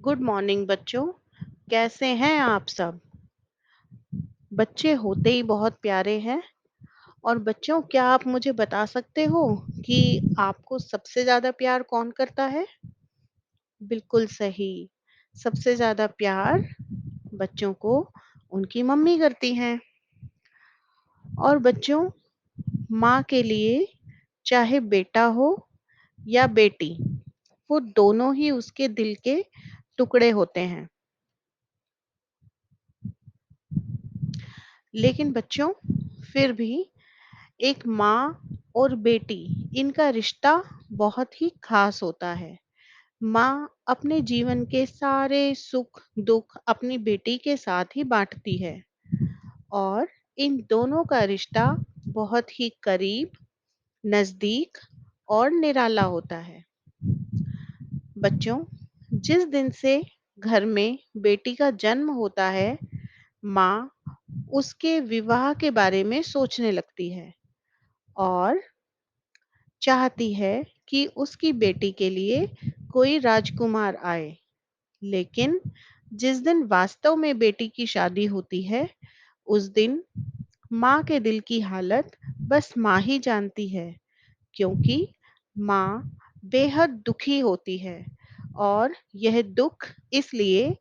Good morning बच्चों। कैसे हैं आप सब? बच्चे होते ही बहुत प्यारे हैं। और बच्चों, क्या आप मुझे बता सकते हो कि आपको सबसे ज्यादा प्यार कौन करता है? बिल्कुल सही। सबसे ज्यादा प्यार बच्चों को उनकी मम्मी करती हैं। और बच्चों, माँ के लिए चाहे बेटा हो या बेटी, वो दोनों ही उसके दिल के टुकड़े होते हैं। लेकिन बच्चों, फिर भी एक माँ और बेटी, इनका रिश्ता बहुत ही खास होता है। माँ अपने जीवन के सारे सुख दुख अपनी बेटी के साथ ही बांटती है। और इन दोनों का रिश्ता बहुत ही करीब, नजदीक और निराला होता है। बच्चों, जिस दिन से घर में बेटी का जन्म होता है, माँ उसके विवाह के बारे में सोचने लगती है और चाहती है कि उसकी बेटी के लिए कोई राजकुमार आए। लेकिन जिस दिन वास्तव में बेटी की शादी होती है, उस दिन माँ के दिल की हालत बस माँ ही जानती है। क्योंकि माँ बेहद दुखी होती है। और यह दुख इसलिए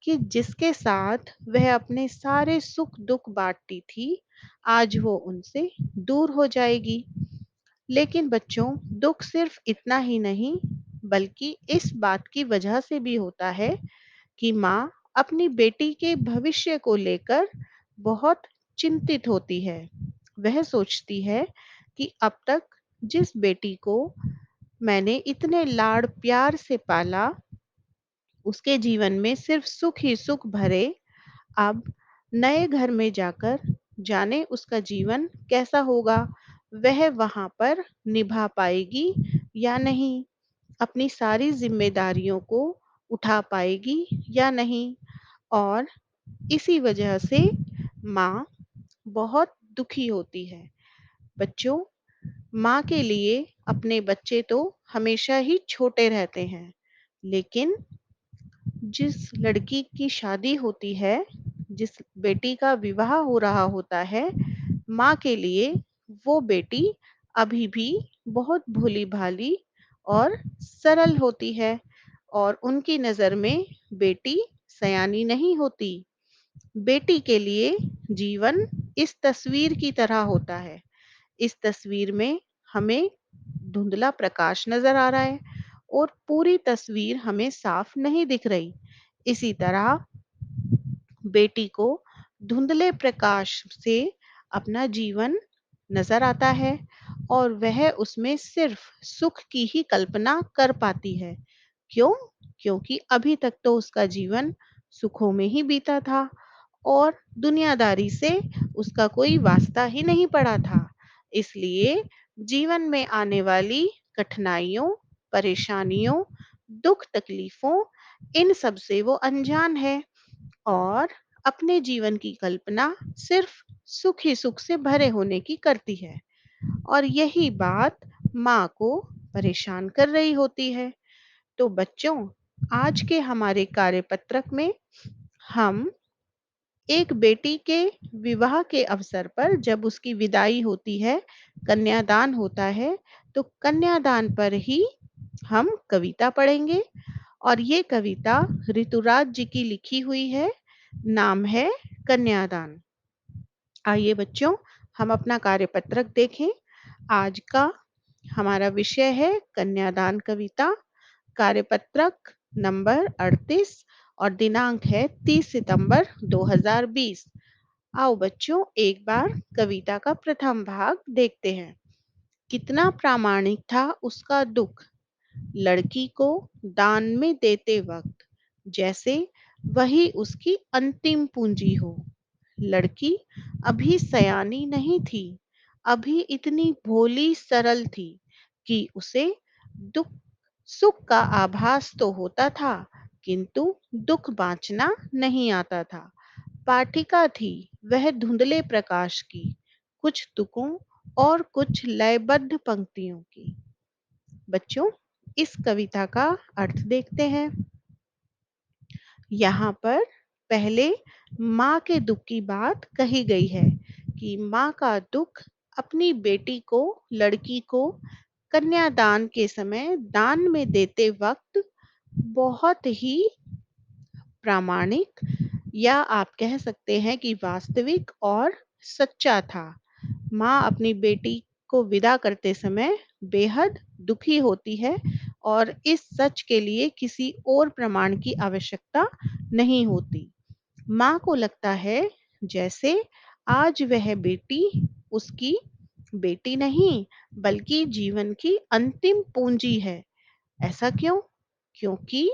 कि जिसके साथ वह अपने सारे सुख दुख बांटती थी, आज वो उनसे दूर हो जाएगी। लेकिन बच्चों, दुख सिर्फ इतना ही नहीं, बल्कि इस बात की वजह से भी होता है कि माँ अपनी बेटी के भविष्य को लेकर बहुत चिंतित होती है। वह सोचती है कि अब तक जिस बेटी को मैंने इतने लाड़ प्यार से पाला, उसके जीवन में सिर्फ सुख ही सुख भरे, अब नए घर में जाकर जाने उसका जीवन कैसा होगा, वह वहां पर निभा पाएगी या नहीं, अपनी सारी जिम्मेदारियों को उठा पाएगी या नहीं। और इसी वजह से माँ बहुत दुखी होती है। बच्चों, माँ के लिए अपने बच्चे तो हमेशा ही छोटे रहते हैं। लेकिन जिस लड़की की शादी होती है, जिस बेटी का विवाह हो रहा होता है, माँ के लिए वो बेटी अभी भी बहुत भोली भाली और सरल होती है। और उनकी नजर में बेटी सयानी नहीं होती। बेटी के लिए जीवन इस तस्वीर की तरह होता है। इस तस्वीर में हमें धुंधला प्रकाश नजर आ रहा है और पूरी तस्वीर हमें साफ नहीं दिख रही। इसी तरह बेटी को धुंधले प्रकाश से अपना जीवन नजर आता है और वह उसमें सिर्फ सुख की ही कल्पना कर पाती है। क्यों? क्योंकि अभी तक तो उसका जीवन सुखों में ही बीता था और दुनियादारी से उसका कोई वास्ता ही नहीं पड़ा था। इसलिए जीवन में आने वाली कठिनाइयों, परेशानियों, दुख तकलीफों, इन सब से वो अनजान है और अपने जीवन की कल्पना सिर्फ सुख ही सुख से भरे होने की करती है। और यही बात माँ को परेशान कर रही होती है। तो बच्चों, आज के हमारे कार्यपत्रक में हम एक बेटी के विवाह के अवसर पर जब उसकी विदाई होती है, कन्यादान होता है, तो कन्यादान पर ही हम कविता पढ़ेंगे। और ये कविता ऋतुराज जी की लिखी हुई है। नाम है कन्यादान। आइए बच्चों, हम अपना कार्यपत्रक देखें। आज का हमारा विषय है कन्यादान कविता। कार्यपत्रक नंबर 38 और दिनांक है 30 सितंबर 2020। आओ बच्चों, एक बार कविता का प्रथम भाग देखते हैं। कितना प्रामाणिक था उसका दुख, लड़की को दान में देते वक्त, जैसे वही उसकी अंतिम पूंजी हो। लड़की अभी सयानी नहीं थी, अभी इतनी भोली सरल थी कि उसे दुख सुख का आभास तो होता था, किंतु दुख बांचना नहीं आता था। पाठिका थी वह धुंधले प्रकाश की, कुछ तुकों और कुछ लयबद्ध पंक्तियों की। बच्चों, इस कविता का अर्थ देखते हैं। यहाँ पर पहले माँ के दुख की बात कही गई है कि माँ का दुख अपनी बेटी को, लड़की को कन्यादान के समय दान में देते वक्त बहुत ही प्रामाणिक या आप कह सकते हैं कि वास्तविक और सच्चा था। माँ अपनी बेटी को विदा करते समय बेहद दुखी होती है और इस सच के लिए किसी और प्रमाण की आवश्यकता नहीं होती। माँ को लगता है जैसे आज वह बेटी उसकी बेटी नहीं बल्कि जीवन की अंतिम पूंजी है। ऐसा क्यों? क्योंकि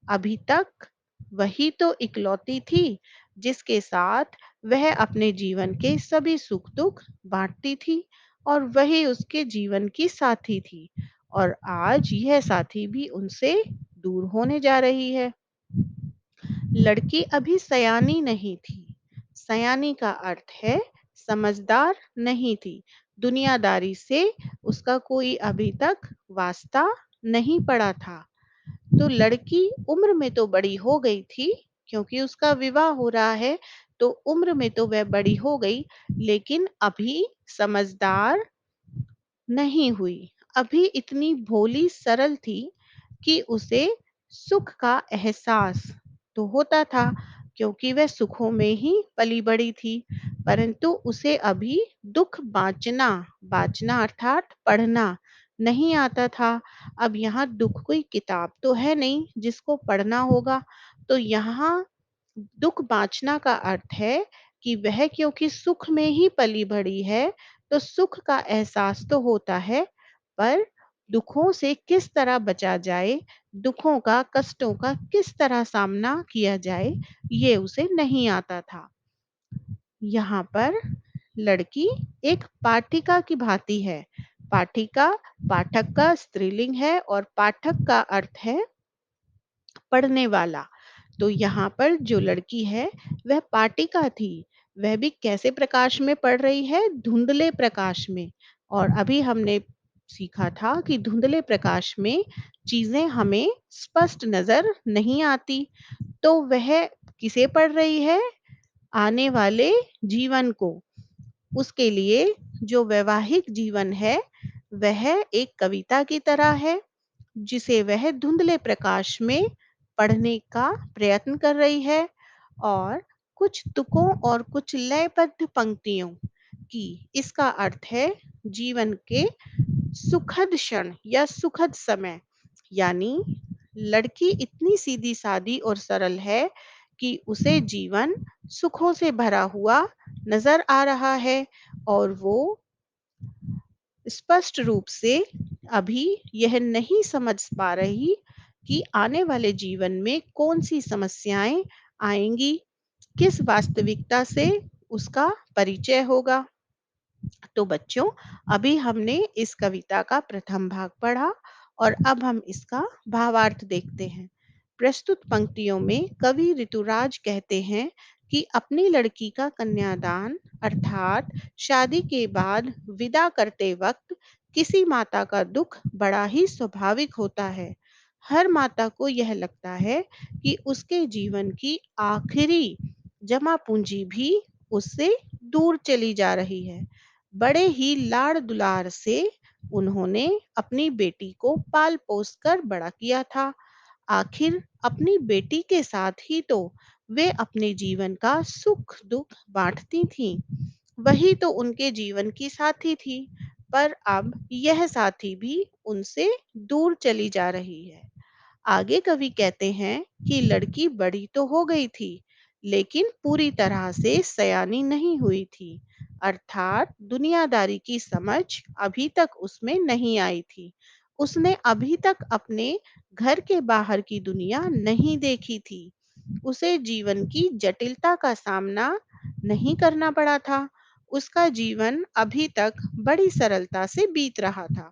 अभी तक वही तो इकलौती थी जिसके साथ वह अपने जीवन के सभी सुख-दुख बाँटती थी और वही उसके जीवन की साथी थी और आज यह साथी भी उनसे दूर होने जा रही है। लड़की अभी सयानी नहीं थी। सयानी का अर्थ है समझदार नहीं थी। दुनियादारी से उसका कोई अभी तक वास्ता नहीं पड़ा था। तो लड़की उम्र में तो बड़ी हो गई थी क्योंकि उसका विवाह हो रहा है तो उम्र में तो वह बड़ी हो गई लेकिन अभी समझदार नहीं हुई। अभी इतनी भोली सरल थी कि उसे सुख का एहसास तो होता था क्योंकि वह सुखों में ही पली बड़ी थी परंतु उसे अभी दुख बांचना बांचना अर्थात पढ़ना नहीं आता था। अब यहाँ दुख कोई किताब तो है नहीं जिसको पढ़ना होगा तो यहाँ दुख बांचना का अर्थ है कि वह क्योंकि सुख में ही पली बड़ी है तो सुख का एहसास तो होता है पर दुखों से किस तरह बचा जाए, दुखों का, कष्टों का किस तरह सामना किया जाए, ये उसे नहीं आता था। यहाँ पर लड़की एक पाठिका की भांति है। पाठिका पाठक का स्त्रीलिंग है और पाठक का अर्थ है पढ़ने वाला। तो यहाँ पर जो लड़की है वह पाठिका थी। वह भी कैसे प्रकाश में पढ़ रही है? धुंधले प्रकाश में। और अभी हमने सीखा था कि धुंधले प्रकाश में चीजें हमें स्पष्ट नजर नहीं आती। तो वह किसे पढ़ रही है? आने वाले जीवन को। उसके लिए जो वैवाहिक जीवन है वह एक कविता की तरह है जिसे वह धुंधले प्रकाश में पढ़ने का प्रयत्न कर रही है और कुछ तुकों और कुछ लयबद्ध पंक्तियों की इसका अर्थ है जीवन के सुखद क्षण या सुखद समय। यानी लड़की इतनी सीधी सादी और सरल है कि उसे जीवन सुखों से भरा हुआ नजर आ रहा है और वो स्पष्ट रूप से अभी यह नहीं समझ पा रही कि आने वाले जीवन में कौन-सी समस्याएँ आएँगी, किस वास्तविकता से उसका परिचय होगा। तो बच्चों, अभी हमने इस कविता का प्रथम भाग पढ़ा और अब हम इसका भावार्थ देखते हैं। प्रस्तुत पंक्तियों में कवि ऋतुराज कहते हैं कि अपनी लड़की का कन्यादान अर्थात शादी के बाद विदा करते वक्त किसी माता का दुख बड़ा ही स्वाभाविक होता है। हर माता को यह लगता है कि उसके जीवन की आखिरी जमा पूंजी भी उससे दूर चली जा रही है। बड़े ही लाड़ दुलार से उन्होंने अपनी बेटी को पाल पोस कर बड़ा किया था। आखिर अपनी बेटी के साथ ही तो वे अपने जीवन का सुख दुख बांटती थीं। वही तो उनके जीवन की साथी थी पर अब यह साथी भी उनसे दूर चली जा रही है। आगे कवि कहते हैं कि लड़की बड़ी तो हो गई थी लेकिन पूरी तरह से सयानी नहीं हुई थी अर्थात दुनियादारी की समझ अभी तक उसमें नहीं आई थी। उसने अभी तक अपने घर के बाहर की दुनिया नहीं देखी थी। उसे जीवन की जटिलता का सामना नहीं करना पड़ा था। उसका जीवन अभी तक बड़ी सरलता से बीत रहा था।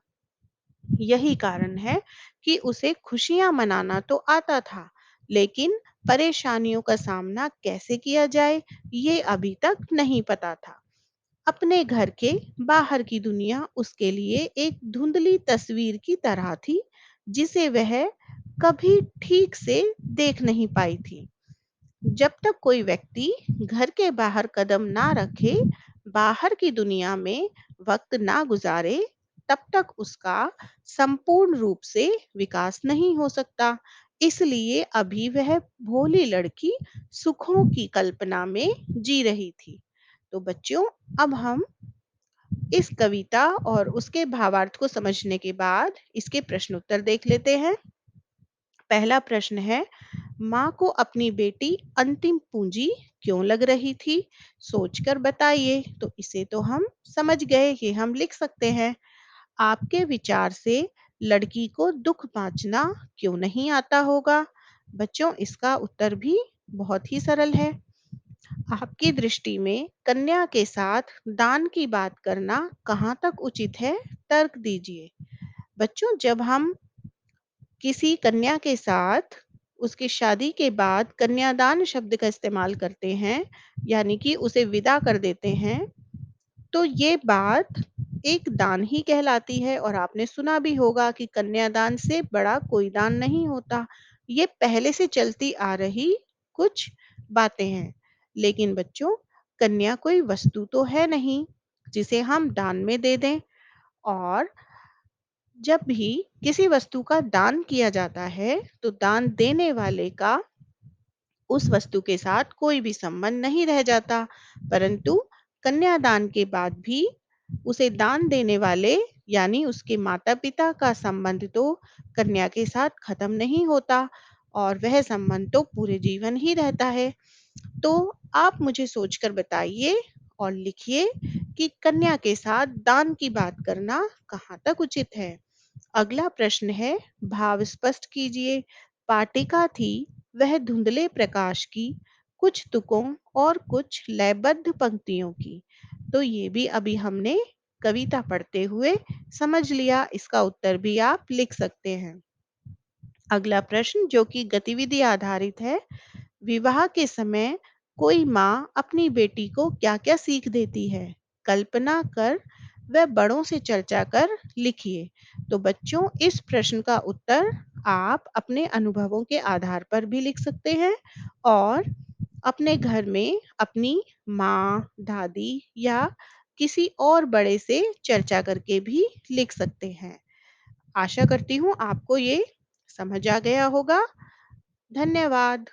यही कारण है कि उसे खुशियां मनाना तो आता था लेकिन परेशानियों का सामना कैसे किया जाए ये अभी तक नहीं पता था। अपने घर के बाहर की दुनिया उसके लिए एक धुंधली तस्वीर की तरह थी जिसे वह कभी ठीक से देख नहीं पाई थी। जब तक कोई व्यक्ति घर के बाहर कदम ना रखे, बाहर की दुनिया में वक्त ना गुजारे, तब तक उसका संपूर्ण रूप से विकास नहीं हो सकता। इसलिए अभी वह भोली लड़की सुखों की कल्पना में जी रही थी। तो बच्चों, अब हम इस कविता और उसके भावार्थ को समझने के बाद इसके प्रश्न उत्तर देख लेते हैं। पहला प्रश्न है, माँ को अपनी बेटी अंतिम पूंजी क्यों लग रही थी? सोचकर बताइए। तो इसे तो हम समझ गए, ये हम लिख सकते हैं। आपके विचार से लड़की को दुख बांटना क्यों नहीं आता होगा? बच्चों, इसका उत्तर भी बहुत ही सरल है। आपकी दृष्टि में कन्या के साथ दान की बात करना कहाँ तक उचित है? तर्क दीजिए। बच्चों, जब हम किसी कन्या के साथ उसकी शादी के बाद कन्यादान शब्द का इस्तेमाल करते हैं, यानी कि उसे विदा कर देते हैं, तो ये बात एक दान ही कहलाती है। और आपने सुना भी होगा कि कन्यादान से बड़ा कोई दान नहीं होता। ये पहले से चलती आ रही कुछ बातें हैं। लेकिन बच्चों, कन्या कोई वस्तु तो है नहीं जिसे हम दान में दे दें। और जब भी किसी वस्तु का दान किया जाता है, तो दान देने वाले का उस वस्तु के साथ कोई भी संबंध नहीं रह जाता, परंतु कन्यादान के बाद भी उसे दान देने वाले यानी उसके माता-पिता का संबंध तो कन्या के साथ खत्म नहीं होता, और वह संबंध तो पूरे जीवन ही रहता है। तो आप मुझे सोचकर बताइए और लिखिए कि कन्या के साथ दान की बात करना कहाँ तक उचित है। अगला प्रश्न है, भाव स्पष्ट कीजिए। पाटिका थी वह धुंधले प्रकाश की, कुछ तुकों और कुछ लयबद्ध पंक्तियों की। तो ये भी अभी हमने कविता पढ़ते हुए समझ लिया। इसका उत्तर भी आप लिख सकते हैं। अगला प्रश्न जो कि गतिविधि आधारित है, विवाह के समय कोई माँ अपनी बेटी को क्या-क्या सीख देती है? कल्पना कर व बड़ों से चर्चा कर लिखिए। तो बच्चों, इस प्रश्न का उत्तर आप अपने अनुभवों के आधार पर भी लिख सकते हैं, और अपने घर में अपनी माँ, दादी या किसी और बड़े से चर्चा करके भी लिख सकते हैं। आशा करती हूँ आपको ये समझ आ गया होगा। धन्यवाद।